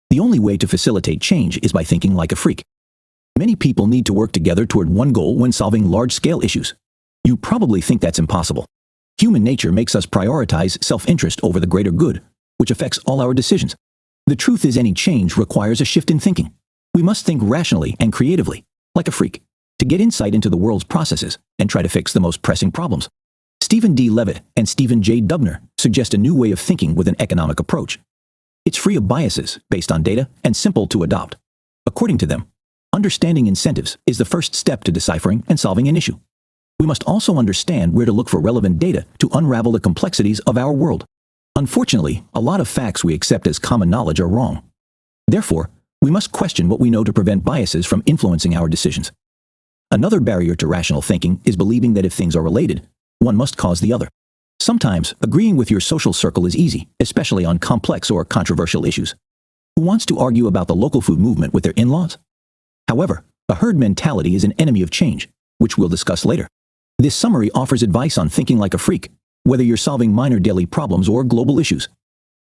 The only way to facilitate change is by thinking like a freak. Many people need to work together toward one goal when solving large-scale issues. You probably think that's impossible. Human nature makes us prioritize self-interest over the greater good, which affects all our decisions. The truth is any change requires a shift in thinking. We must think rationally and creatively, like a freak, to get insight into the world's processes and try to fix the most pressing problems. Stephen D. Levitt and Stephen J. Dubner suggest a new way of thinking with an economic approach. It's free of biases, based on data, and simple to adopt. According to them, understanding incentives is the first step to deciphering and solving an issue. We must also understand where to look for relevant data to unravel the complexities of our world. Unfortunately, a lot of facts we accept as common knowledge are wrong. Therefore, we must question what we know to prevent biases from influencing our decisions. Another barrier to rational thinking is believing that if things are related, one must cause the other. Sometimes, agreeing with your social circle is easy, especially on complex or controversial issues. Who wants to argue about the local food movement with their in-laws? However, a herd mentality is an enemy of change, which we'll discuss later. This summary offers advice on thinking like a freak, whether you're solving minor daily problems or global issues.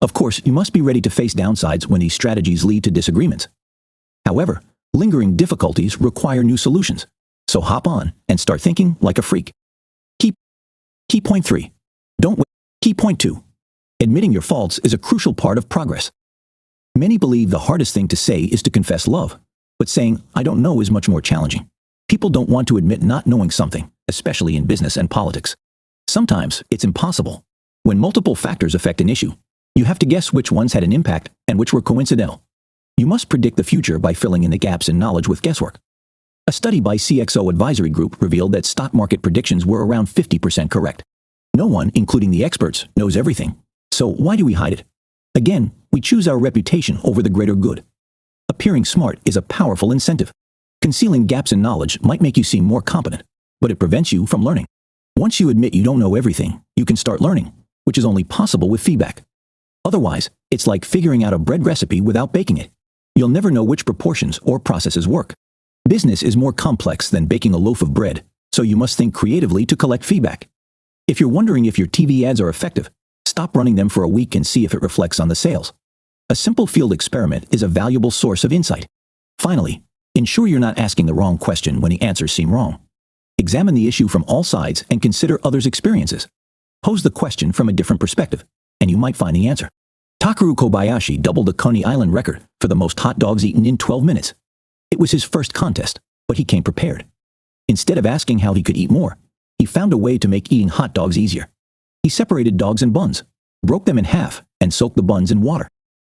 Of course, you must be ready to face downsides when these strategies lead to disagreements. However, lingering difficulties require new solutions, so hop on and start thinking like a freak. Key point 3. Don't wait. Key point 2. Admitting your faults is a crucial part of progress. Many believe the hardest thing to say is to confess love, but saying, "I don't know" is much more challenging. People don't want to admit not knowing something, especially in business and politics. Sometimes it's impossible. When multiple factors affect an issue, you have to guess which ones had an impact and which were coincidental. You must predict the future by filling in the gaps in knowledge with guesswork. A study by CXO Advisory Group revealed that stock market predictions were around 50% correct. No one, including the experts, knows everything. So why do we hide it? Again, we choose our reputation over the greater good. Appearing smart is a powerful incentive. Concealing gaps in knowledge might make you seem more competent, but it prevents you from learning. Once you admit you don't know everything, you can start learning, which is only possible with feedback. Otherwise, it's like figuring out a bread recipe without baking it. You'll never know which proportions or processes work. Business is more complex than baking a loaf of bread, so you must think creatively to collect feedback. If you're wondering if your TV ads are effective, stop running them for a week and see if it reflects on the sales. A simple field experiment is a valuable source of insight. Finally, ensure you're not asking the wrong question when the answers seem wrong. Examine the issue from all sides and consider others' experiences. Pose the question from a different perspective, and you might find the answer. Takeru Kobayashi doubled the Coney Island record for the most hot dogs eaten in 12 minutes. It was his first contest, but he came prepared. Instead of asking how he could eat more, he found a way to make eating hot dogs easier. He separated dogs in buns, broke them in half, and soaked the buns in water.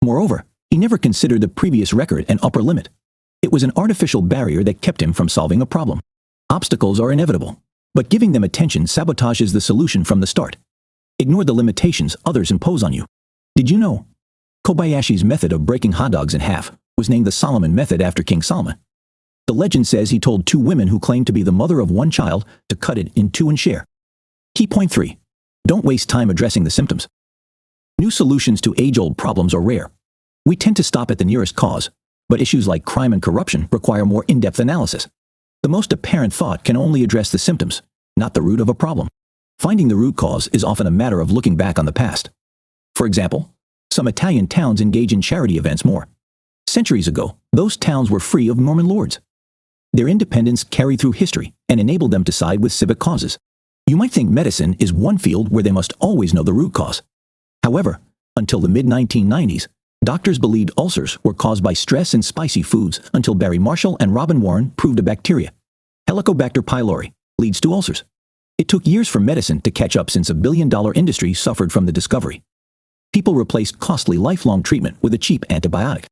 Moreover, he never considered the previous record an upper limit. It was an artificial barrier that kept him from solving a problem. Obstacles are inevitable, but giving them attention sabotages the solution from the start. Ignore the limitations others impose on you. Did you know? Kobayashi's method of breaking hot dogs in half was named the Solomon Method after King Solomon. The legend says he told two women who claimed to be the mother of one child to cut it in two and share. Key point 3. Don't waste time addressing the symptoms. New solutions to age-old problems are rare. We tend to stop at the nearest cause, but issues like crime and corruption require more in-depth analysis. The most apparent thought can only address the symptoms, not the root of a problem. Finding the root cause is often a matter of looking back on the past. For example, some Italian towns engage in charity events more. Centuries ago, those towns were free of Norman lords. Their independence carried through history and enabled them to side with civic causes. You might think medicine is one field where they must always know the root cause. However, until the mid-1990s, doctors believed ulcers were caused by stress and spicy foods until Barry Marshall and Robin Warren proved a bacteria, Helicobacter pylori, leads to ulcers. It took years for medicine to catch up since a billion-dollar industry suffered from the discovery. People replaced costly lifelong treatment with a cheap antibiotic.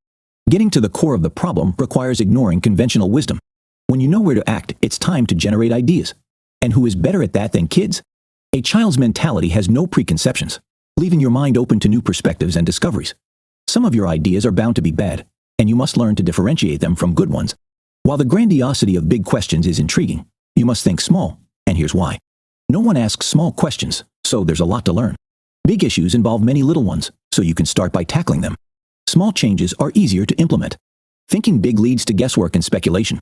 Getting to the core of the problem requires ignoring conventional wisdom. When you know where to act, it's time to generate ideas. And who is better at that than kids? A child's mentality has no preconceptions, leaving your mind open to new perspectives and discoveries. Some of your ideas are bound to be bad, and you must learn to differentiate them from good ones. While the grandiosity of big questions is intriguing, you must think small, and here's why. No one asks small questions, so there's a lot to learn. Big issues involve many little ones, so you can start by tackling them. Small changes are easier to implement. Thinking big leads to guesswork and speculation.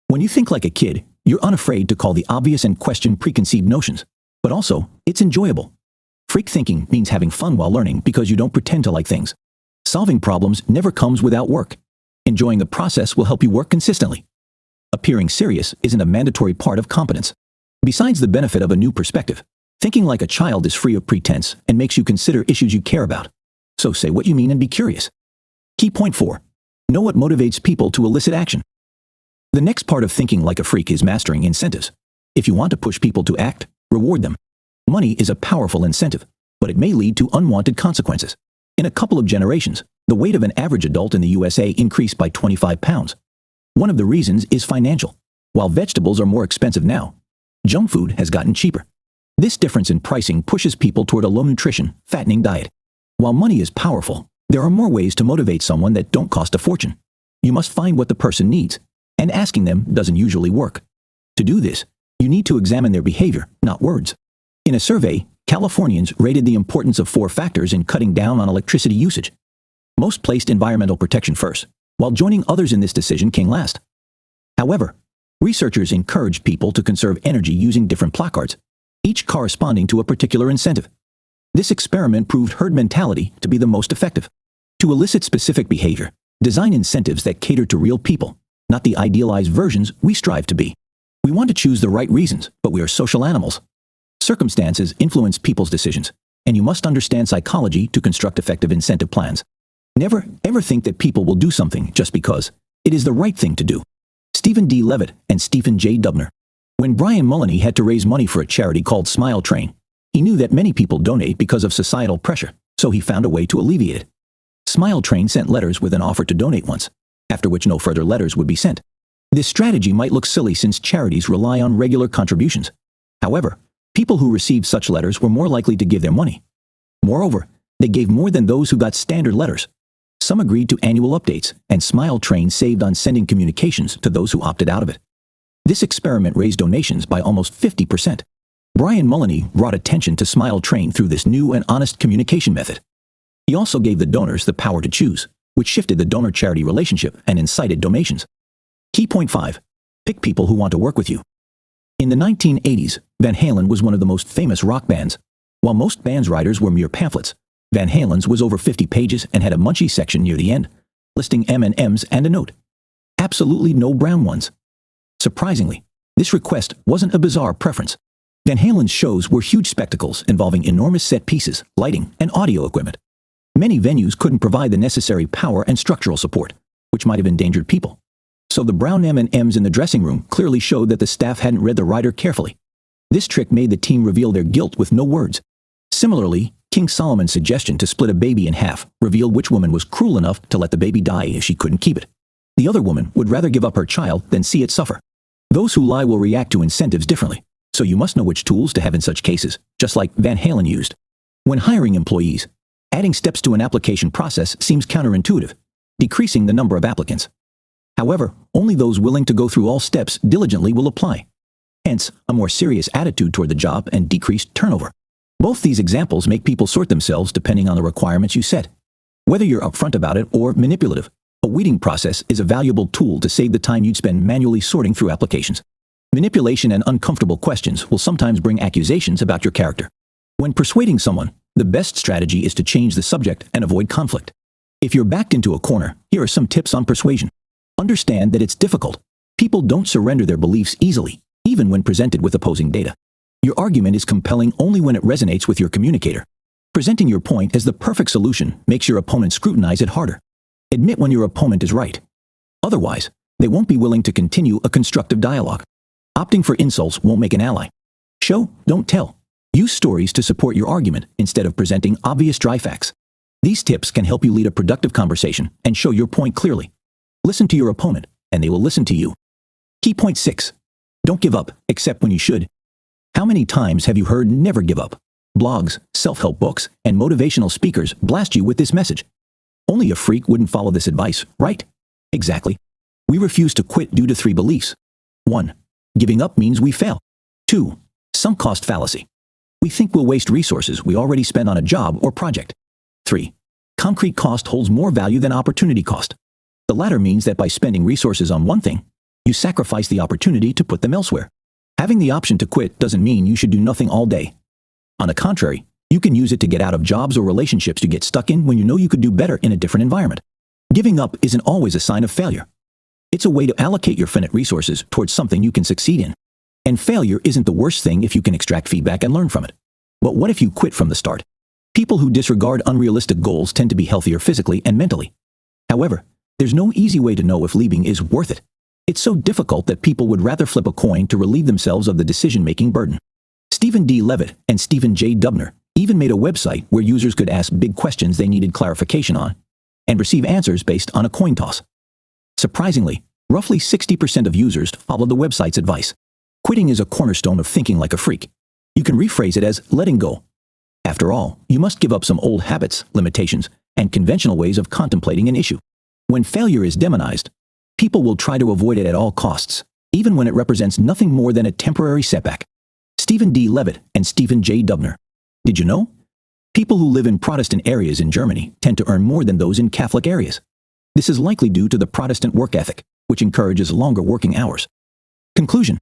When you think like a kid, you're unafraid to call the obvious and question preconceived notions. But also, it's enjoyable. Freak thinking means having fun while learning because you don't pretend to like things. Solving problems never comes without work. Enjoying the process will help you work consistently. Appearing serious isn't a mandatory part of competence. Besides the benefit of a new perspective, thinking like a child is free of pretense and makes you consider issues you care about. So say what you mean and be curious. Key point 4. Know what motivates people to elicit action. The next part of thinking like a freak is mastering incentives. If you want to push people to act, reward them. Money is a powerful incentive, but it may lead to unwanted consequences. In a couple of generations, the weight of an average adult in the USA increased by 25 pounds. One of the reasons is financial. While vegetables are more expensive now, junk food has gotten cheaper. This difference in pricing pushes people toward a low-nutrition, fattening diet. While money is powerful, there are more ways to motivate someone that don't cost a fortune. You must find what the person needs, and asking them doesn't usually work. To do this, you need to examine their behavior, not words. In a survey, Californians rated the importance of 4 factors in cutting down on electricity usage. Most placed environmental protection first, while joining others in this decision came last. However, researchers encouraged people to conserve energy using different placards, each corresponding to a particular incentive. This experiment proved herd mentality to be the most effective. To elicit specific behavior, design incentives that cater to real people, not the idealized versions we strive to be. We want to choose the right reasons, but we are social animals. Circumstances influence people's decisions, and you must understand psychology to construct effective incentive plans. Never, ever think that people will do something just because it is the right thing to do. Stephen D. Levitt and Stephen J. Dubner. When Brian Mullaney had to raise money for a charity called Smile Train, he knew that many people donate because of societal pressure, so he found a way to alleviate it. Smile Train sent letters with an offer to donate once, after which no further letters would be sent. This strategy might look silly since charities rely on regular contributions. However, people who received such letters were more likely to give their money. Moreover, they gave more than those who got standard letters. Some agreed to annual updates, and Smile Train saved on sending communications to those who opted out of it. This experiment raised donations by almost 50%. Brian Mullaney brought attention to Smile Train through this new and honest communication method. He also gave the donors the power to choose, which shifted the donor-charity relationship and incited donations. Key point 5. Pick people who want to work with you. In the 1980s, Van Halen was one of the most famous rock bands. While most bands' writers were mere pamphlets, Van Halen's was over 50 pages and had a munchie section near the end, listing M&Ms and a note. Absolutely no brown ones. Surprisingly, this request wasn't a bizarre preference. Van Halen's shows were huge spectacles involving enormous set pieces, lighting, and audio equipment. Many venues couldn't provide the necessary power and structural support, which might have endangered people. So the brown M&Ms in the dressing room clearly showed that the staff hadn't read the writer carefully. This trick made the team reveal their guilt with no words. Similarly, King Solomon's suggestion to split a baby in half revealed which woman was cruel enough to let the baby die if she couldn't keep it. The other woman would rather give up her child than see it suffer. Those who lie will react to incentives differently, so you must know which tools to have in such cases, just like Van Halen used. When hiring employees, adding steps to an application process seems counterintuitive, decreasing the number of applicants. However, only those willing to go through all steps diligently will apply. Hence, a more serious attitude toward the job and decreased turnover. Both these examples make people sort themselves depending on the requirements you set. Whether you're upfront about it or manipulative, a weeding process is a valuable tool to save the time you'd spend manually sorting through applications. Manipulation and uncomfortable questions will sometimes bring accusations about your character. When persuading someone, the best strategy is to change the subject and avoid conflict. If you're backed into a corner, here are some tips on persuasion. Understand that it's difficult. People don't surrender their beliefs easily, even when presented with opposing data. Your argument is compelling only when it resonates with your communicator. Presenting your point as the perfect solution makes your opponent scrutinize it harder. Admit when your opponent is right. Otherwise, they won't be willing to continue a constructive dialogue. Opting for insults won't make an ally. Show, don't tell. Use stories to support your argument instead of presenting obvious dry facts. These tips can help you lead a productive conversation and show your point clearly. Listen to your opponent, and they will listen to you. Key point 6. Don't give up, except when you should. How many times have you heard never give up? Blogs, self-help books, and motivational speakers blast you with this message. Only a freak wouldn't follow this advice, right? Exactly. We refuse to quit due to 3 beliefs. 1. Giving up means we fail. 2. Sunk cost fallacy. We think we'll waste resources we already spent on a job or project. 3. Concrete cost holds more value than opportunity cost. The latter means that by spending resources on one thing, you sacrifice the opportunity to put them elsewhere. Having the option to quit doesn't mean you should do nothing all day. On the contrary, You can use it to get out of jobs or relationships you get stuck in when you know you could do better in a different environment. Giving up isn't always a sign of failure. It's a way to allocate your finite resources towards something you can succeed in. And failure isn't the worst thing if you can extract feedback and learn from it. But what if you quit from the start? People who disregard unrealistic goals tend to be healthier physically and mentally. However, there's no easy way to know if leaving is worth it. It's so difficult that people would rather flip a coin to relieve themselves of the decision-making burden. Stephen D. Levitt and Stephen J. Dubner even made a website where users could ask big questions they needed clarification on and receive answers based on a coin toss. Surprisingly, roughly 60% of users followed the website's advice. Quitting is a cornerstone of thinking like a freak. You can rephrase it as letting go. After all, you must give up some old habits, limitations, and conventional ways of contemplating an issue. When failure is demonized, people will try to avoid it at all costs, even when it represents nothing more than a temporary setback. Stephen D. Levitt and Stephen J. Dubner. Did you know? People who live in Protestant areas in Germany tend to earn more than those in Catholic areas. This is likely due to the Protestant work ethic, which encourages longer working hours. Conclusion.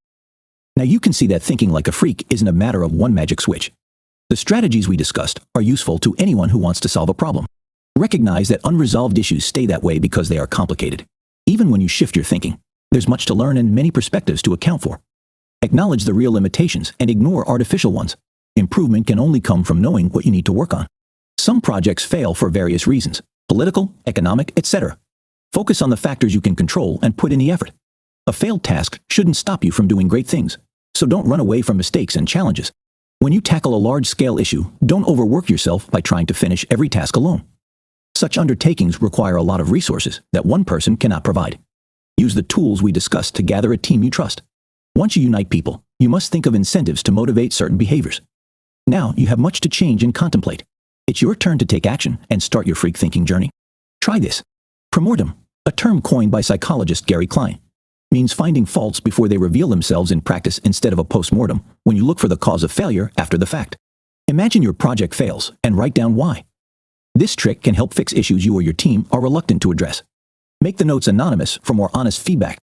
Now you can see that thinking like a freak isn't a matter of one magic switch. The strategies we discussed are useful to anyone who wants to solve a problem. Recognize that unresolved issues stay that way because they are complicated. Even when you shift your thinking, there's much to learn and many perspectives to account for. Acknowledge the real limitations and ignore artificial ones. Improvement can only come from knowing what you need to work on. Some projects fail for various reasons, political, economic, etc. Focus on the factors you can control and put in the effort. A failed task shouldn't stop you from doing great things, so don't run away from mistakes and challenges. When you tackle a large-scale issue, don't overwork yourself by trying to finish every task alone. Such undertakings require a lot of resources that one person cannot provide. Use the tools we discussed to gather a team you trust. Once you unite people, you must think of incentives to motivate certain behaviors. Now you have much to change and contemplate. It's your turn to take action and start your freak thinking journey. Try this. Premortem, a term coined by psychologist Gary Klein, means finding faults before they reveal themselves in practice instead of a postmortem when you look for the cause of failure after the fact. Imagine your project fails and write down why. This trick can help fix issues you or your team are reluctant to address. Make the notes anonymous for more honest feedback.